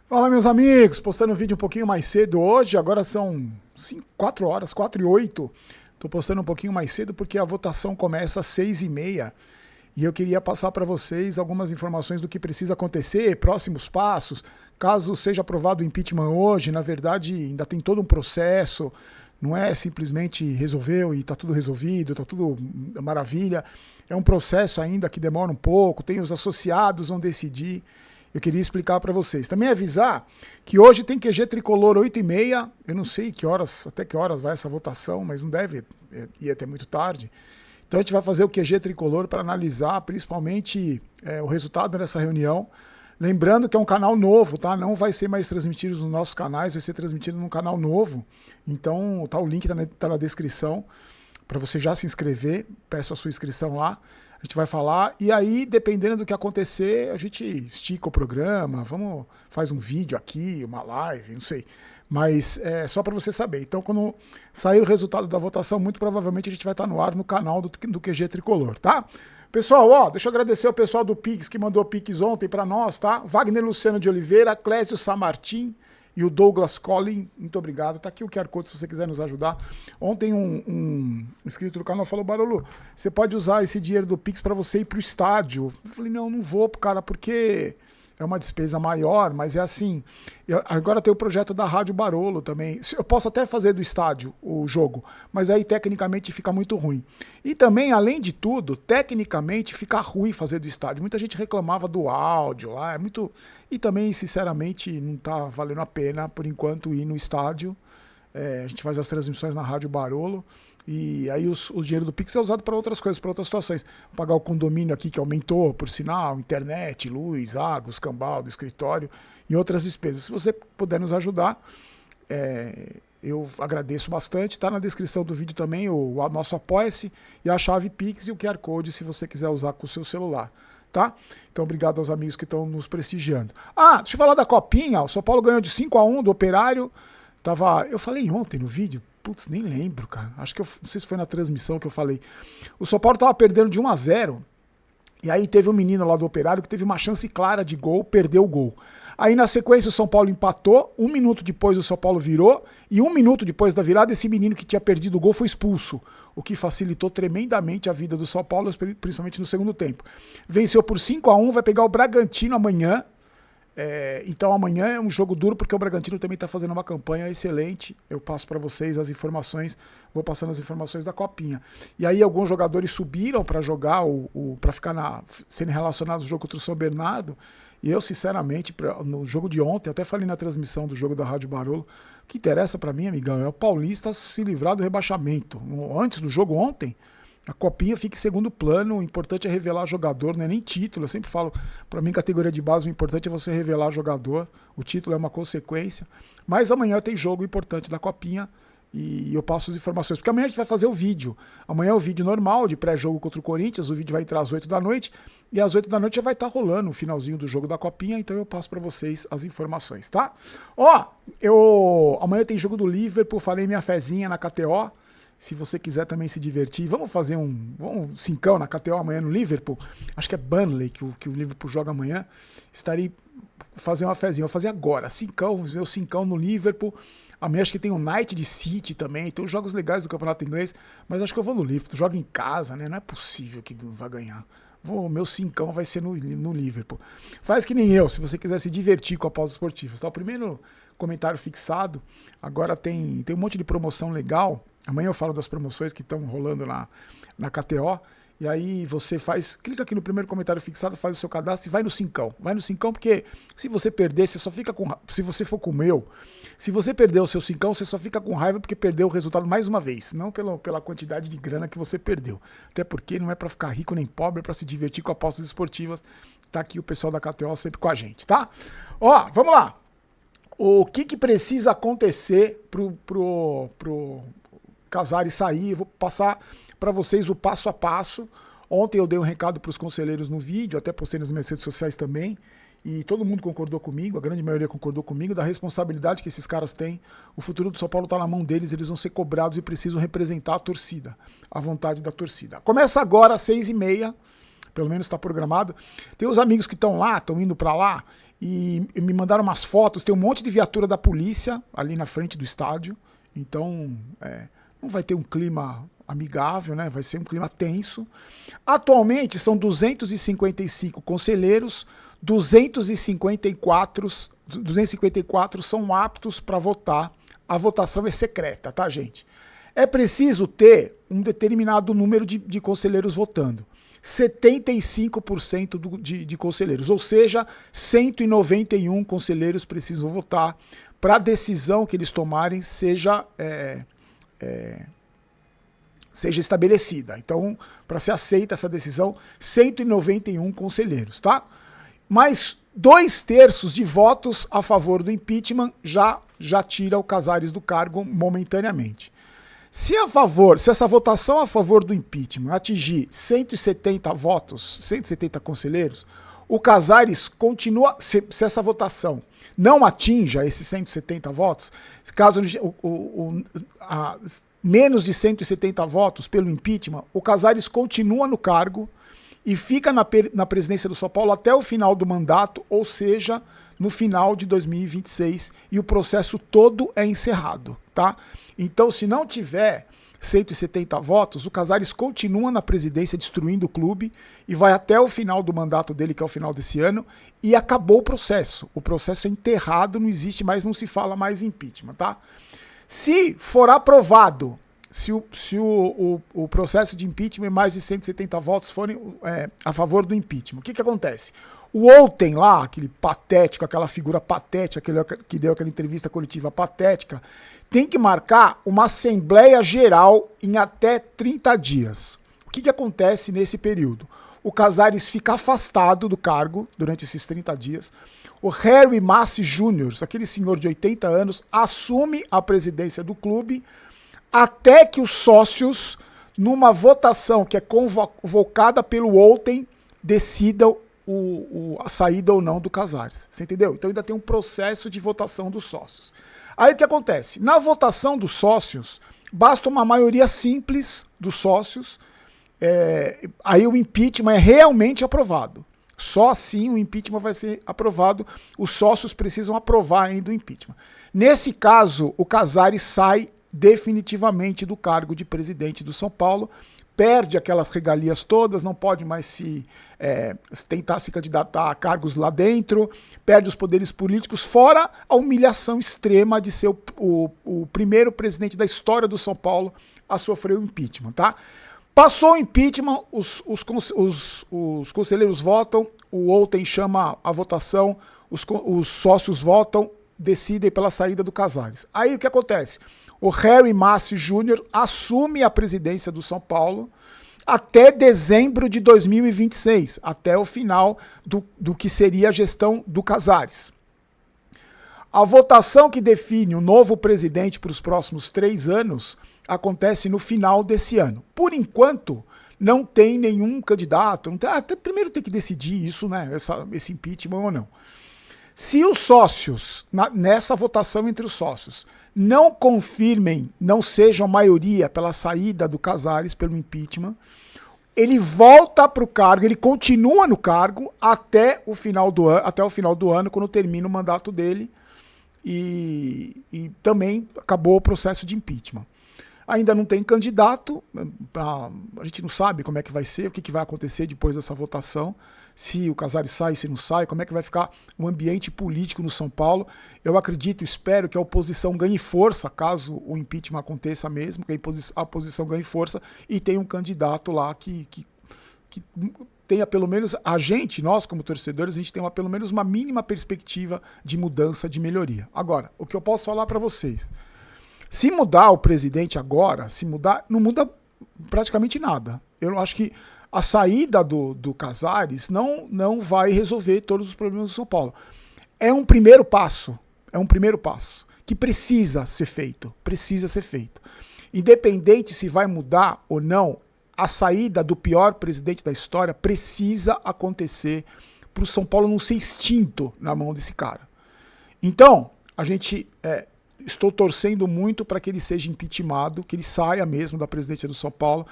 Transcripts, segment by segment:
Fala, meus amigos, postando um vídeo um pouquinho mais cedo hoje, agora são 4 horas, 4 e 8. Tô postando um pouquinho mais cedo porque a votação começa às 6h30 e eu queria passar para vocês algumas informações do que precisa acontecer, próximos passos, caso seja aprovado o impeachment hoje. Na verdade, ainda tem todo um processo, não é simplesmente resolveu e está tudo resolvido, está tudo maravilha. É um processo ainda que demora um pouco, tem os associados vão decidir. Eu queria explicar para vocês. Também avisar que hoje tem QG Tricolor 8h30. Eu não sei até que horas vai essa votação, mas não deve ir até muito tarde. Então a gente vai fazer o QG Tricolor para analisar principalmente o resultado dessa reunião. Lembrando que é um canal novo, tá? Não vai ser mais transmitido nos nossos canais, vai ser transmitido num canal novo. Então tá, o link tá na descrição para você já se inscrever. Peço a sua inscrição lá. A gente vai falar, e aí, dependendo do que acontecer, a gente estica o programa, faz um vídeo aqui, uma live, não sei. Mas é só para você saber. Então, quando sair o resultado da votação, muito provavelmente a gente vai estar no ar no canal do QG Tricolor, tá? Pessoal, deixa eu agradecer ao pessoal do Pix que mandou Pix ontem para nós, tá? Wagner Luciano de Oliveira, Clésio Samartim e o Douglas Collin, muito obrigado. Tá aqui o QR Code se você quiser nos ajudar. Ontem um inscrito do canal falou: Barolo, você pode usar esse dinheiro do Pix para você ir pro estádio. Eu falei: não vou, cara, porque é uma despesa maior, mas é assim. Agora tem o projeto da Rádio Barolo também. Eu posso até fazer do estádio o jogo, mas aí tecnicamente fica muito ruim. E também, além de tudo, tecnicamente fica ruim fazer do estádio. Muita gente reclamava do áudio lá, é muito. E também, sinceramente, não tá valendo a pena, por enquanto, ir no estádio. A gente faz as transmissões na Rádio Barolo. E aí o dinheiro do Pix é usado para outras coisas, para outras situações. Pagar o condomínio aqui, que aumentou, por sinal, internet, luz, água, escambau do escritório e outras despesas. Se você puder nos ajudar, eu agradeço bastante. Está na descrição do vídeo também o nosso Apoia-se e a chave Pix e o QR Code, se você quiser usar com o seu celular. Tá? Então, obrigado aos amigos que estão nos prestigiando. Deixa eu falar da Copinha. O São Paulo ganhou de 5-1 do Operário. Eu falei ontem no vídeo, putz, nem lembro, cara. Acho que não sei se foi na transmissão que eu falei. O São Paulo tava perdendo de 1-0. E aí teve um menino lá do Operário que teve uma chance clara de gol, perdeu o gol. Aí na sequência o São Paulo empatou, 1 minuto depois o São Paulo virou, e 1 minuto depois da virada esse menino que tinha perdido o gol foi expulso, o que facilitou tremendamente a vida do São Paulo, principalmente no segundo tempo. Venceu por 5-1, vai pegar o Bragantino amanhã. Então amanhã é um jogo duro porque o Bragantino também está fazendo uma campanha excelente. Eu passo para vocês as informações, vou passando as informações da Copinha. E aí alguns jogadores subiram para jogar, para ficar sendo relacionados ao jogo contra o São Bernardo. E eu, sinceramente, no jogo de ontem, até falei na transmissão do jogo da Rádio Barolo, o que interessa para mim, amigão, é o Paulista se livrar do rebaixamento. Antes do jogo ontem, a Copinha fica em segundo plano, o importante é revelar jogador, não é nem título. Eu sempre falo, para mim, categoria de base, o importante é você revelar jogador, o título é uma consequência. Mas amanhã tem jogo importante da Copinha e eu passo as informações, porque amanhã a gente vai fazer o vídeo. Amanhã é o vídeo normal de pré-jogo contra o Corinthians, o vídeo vai entrar às 8 da noite e às 8 da noite já vai estar rolando o finalzinho do jogo da Copinha, então eu passo para vocês as informações, tá? Amanhã tem jogo do Liverpool, falei minha fezinha na KTO. Se você quiser também se divertir, vamos fazer um cincão na KTO amanhã no Liverpool. Acho que é Burnley que o Liverpool joga amanhã. Estarei fazer uma fezinha. Vou fazer agora. Meu cincão no Liverpool. Amanhã acho que tem o United City também. Tem os jogos legais do Campeonato Inglês. Mas acho que eu vou no Liverpool. Tu joga em casa, né? Não é possível que não vai ganhar. Meu cincão vai ser no Liverpool. Faz que nem eu, se você quiser se divertir com a pausa esportiva. Tá? O primeiro comentário fixado. Agora tem um monte de promoção legal. Amanhã eu falo das promoções que estão rolando na KTO. E aí você clica aqui no primeiro comentário fixado, faz o seu cadastro e vai no cincão. Vai no cincão porque se você perder, você só fica com... Se você for com o meu, se você perder o seu cincão, você só fica com raiva porque perdeu o resultado mais uma vez. Não pela quantidade de grana que você perdeu. Até porque não é para ficar rico nem pobre, é para se divertir com apostas esportivas. Tá aqui o pessoal da KTO sempre com a gente, tá? Vamos lá. O que precisa acontecer pro Casares sair? Eu vou passar para vocês o passo a passo. Ontem eu dei um recado para os conselheiros no vídeo, até postei nas minhas redes sociais também, e todo mundo concordou comigo, a grande maioria concordou comigo, da responsabilidade que esses caras têm. O futuro do São Paulo está na mão deles, eles vão ser cobrados e precisam representar a torcida, a vontade da torcida. Começa agora às 6h30, pelo menos está programado. Tem os amigos que estão lá, estão indo para lá, e me mandaram umas fotos, tem um monte de viatura da polícia ali na frente do estádio, então não vai ter um clima amigável, né? Vai ser um clima tenso. Atualmente são 255 conselheiros, 254 são aptos para votar. A votação é secreta, tá, gente? É preciso ter um determinado número de conselheiros votando. 75% de conselheiros, ou seja, 191 conselheiros precisam votar para a decisão que eles tomarem seja estabelecida. Então, para ser aceita essa decisão, 191 conselheiros, tá? Mas 2/3 de votos a favor do impeachment já tira o Casares do cargo momentaneamente. Se essa votação a favor do impeachment atingir 170 votos, 170 conselheiros, o Casares continua, se essa votação não atinja esses 170 votos, caso menos de 170 votos pelo impeachment, o Casares continua no cargo e fica na presidência do São Paulo até o final do mandato, ou seja, no final de 2026, e o processo todo é encerrado, tá? Então, se não tiver 170 votos, o Casares continua na presidência destruindo o clube e vai até o final do mandato dele, que é o final desse ano, e acabou o processo. O processo é enterrado, não existe mais, não se fala mais em impeachment, tá? Se for aprovado, se o processo de impeachment e mais de 170 votos forem a favor do impeachment, o que acontece? O Olten lá, aquele patético, aquela figura patética, que deu aquela entrevista coletiva patética, tem que marcar uma Assembleia Geral em até 30 dias. O que acontece nesse período? O Casares fica afastado do cargo durante esses 30 dias. O Harry Massey Jr., aquele senhor de 80 anos, assume a presidência do clube até que os sócios, numa votação que é convocada pelo Olten, decidam a saída ou não do Casares. Você entendeu? Então ainda tem um processo de votação dos sócios. Aí o que acontece? Na votação dos sócios, basta uma maioria simples dos sócios, aí o impeachment é realmente aprovado. Só assim o impeachment vai ser aprovado, os sócios precisam aprovar ainda o impeachment. Nesse caso, o Casares sai definitivamente do cargo de presidente do São Paulo, perde aquelas regalias todas, não pode mais tentar se candidatar a cargos lá dentro, perde os poderes políticos, fora a humilhação extrema de ser o primeiro presidente da história do São Paulo a sofrer o impeachment, tá? Passou o impeachment, os conselheiros votam, o Olten chama a votação, os sócios votam, decidem pela saída do Casares. Aí o que acontece? O Harry Massey Jr. assume a presidência do São Paulo até dezembro de 2026, até o final do que seria a gestão do Casares. A votação que define o novo presidente para os próximos 3 anos acontece no final desse ano. Por enquanto, não tem nenhum candidato. Primeiro tem que decidir isso, né? Esse impeachment ou não. Se os sócios, nessa votação entre os sócios, não confirmem, não sejam maioria pela saída do Casares pelo impeachment, ele volta para o cargo, ele continua no cargo até o final do ano, quando termina o mandato dele, e também acabou o processo de impeachment. Ainda não tem candidato, a gente não sabe como é que vai ser, o que vai acontecer depois dessa votação, se o Casares sai, se não sai, como é que vai ficar o ambiente político no São Paulo. Eu acredito, espero que a oposição ganhe força, caso o impeachment aconteça mesmo, que a oposição ganhe força e tenha um candidato lá que tenha pelo menos, nós como torcedores, a gente tem pelo menos uma mínima perspectiva de mudança, de melhoria. Agora, o que eu posso falar para vocês? Se mudar o presidente agora, não muda praticamente nada. Eu acho que a saída do Casares não vai resolver todos os problemas do São Paulo. É um primeiro passo que precisa ser feito. Independente se vai mudar ou não, a saída do pior presidente da história precisa acontecer para o São Paulo não ser extinto na mão desse cara. Então, a gente estou torcendo muito para que ele seja impeachmentado, que ele saia mesmo da presidência do São Paulo.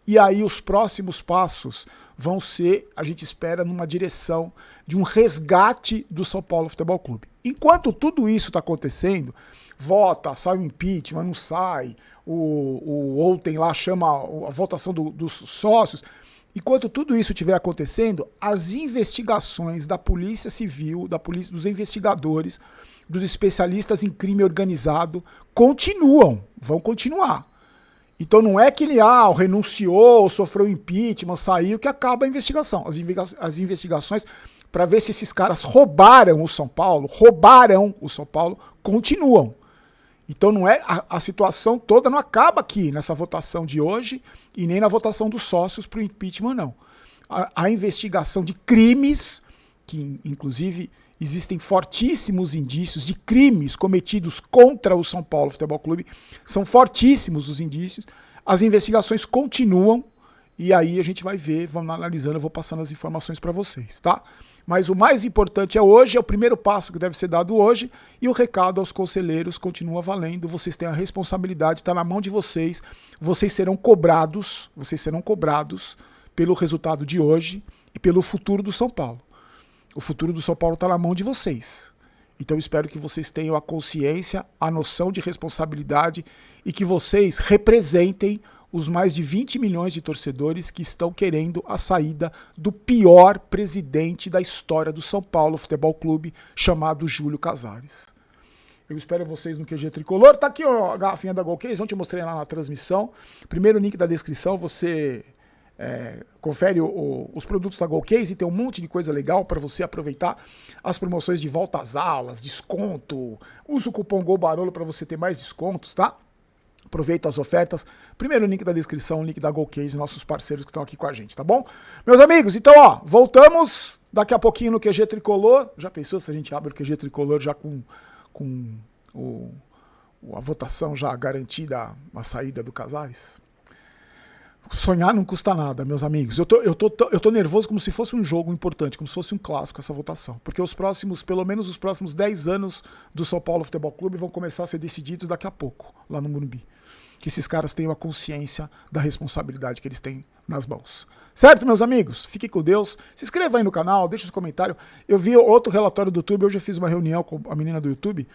E aí os próximos passos vão ser, a gente espera, numa direção de um resgate do São Paulo Futebol Clube. Enquanto tudo isso está acontecendo, vota, sai o impeachment, não sai, ontem lá chama a votação dos sócios. Enquanto tudo isso estiver acontecendo, as investigações da Polícia Civil, dos investigadores, dos especialistas em crime organizado, vão continuar. Então não é que ele renunciou, sofreu impeachment, saiu, que acaba a investigação. As investigações para ver se esses caras roubaram o São Paulo, continuam. Então não é a situação toda não acaba aqui nessa votação de hoje e nem na votação dos sócios para o impeachment, não. A investigação de crimes, que inclusive existem fortíssimos indícios de crimes cometidos contra o São Paulo Futebol Clube, são fortíssimos os indícios, as investigações continuam e aí a gente vai ver, vamos analisando, eu vou passando as informações para vocês, tá? Mas o mais importante é o primeiro passo que deve ser dado hoje, e o recado aos conselheiros continua valendo, vocês têm a responsabilidade, está na mão de vocês serão cobrados pelo resultado de hoje e pelo futuro do São Paulo. O futuro do São Paulo está na mão de vocês. Então eu espero que vocês tenham a consciência, a noção de responsabilidade e que vocês representem os mais de 20 milhões de torcedores que estão querendo a saída do pior presidente da história do São Paulo Futebol Clube, chamado Júlio Casares. Eu espero vocês no QG Tricolor. Tá aqui ó, a garrafinha da Golcase, ontem eu mostrei lá na transmissão. Primeiro link da descrição, você confere os produtos da Golcase, tem um monte de coisa legal para você aproveitar as promoções de volta às aulas, desconto. Usa o cupom GOLBAROLO para você ter mais descontos, tá? Aproveita as ofertas. Primeiro link da descrição, o link da Golcase, nossos parceiros que estão aqui com a gente, tá bom? Meus amigos, então ó, voltamos daqui a pouquinho no QG Tricolor. Já pensou se a gente abre o QG Tricolor já com a votação já garantida, a saída do Casares? Sonhar não custa nada, meus amigos. Eu tô nervoso como se fosse um jogo importante, como se fosse um clássico essa votação. Porque pelo menos os próximos 10 anos do São Paulo Futebol Clube vão começar a ser decididos daqui a pouco, lá no Morumbi. Que esses caras tenham a consciência da responsabilidade que eles têm nas mãos. Certo, meus amigos? Fiquem com Deus. Se inscreva aí no canal, deixa os comentários. Eu vi outro relatório do YouTube, hoje eu fiz uma reunião com a menina do YouTube.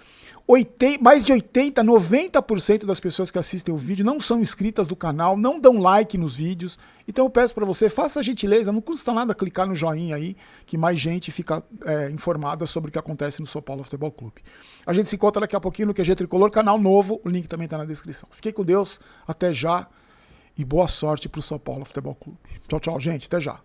Mais de 80%, 90% das pessoas que assistem o vídeo não são inscritas do canal, não dão like nos vídeos. Então eu peço para você, faça a gentileza, não custa nada clicar no joinha aí, que mais gente fica informada sobre o que acontece no São Paulo Futebol Clube. A gente se encontra daqui a pouquinho no QG Tricolor, canal novo, o link também está na descrição. Fiquem com Deus, até já e boa sorte para o São Paulo Futebol Clube. Tchau, tchau, gente, até já.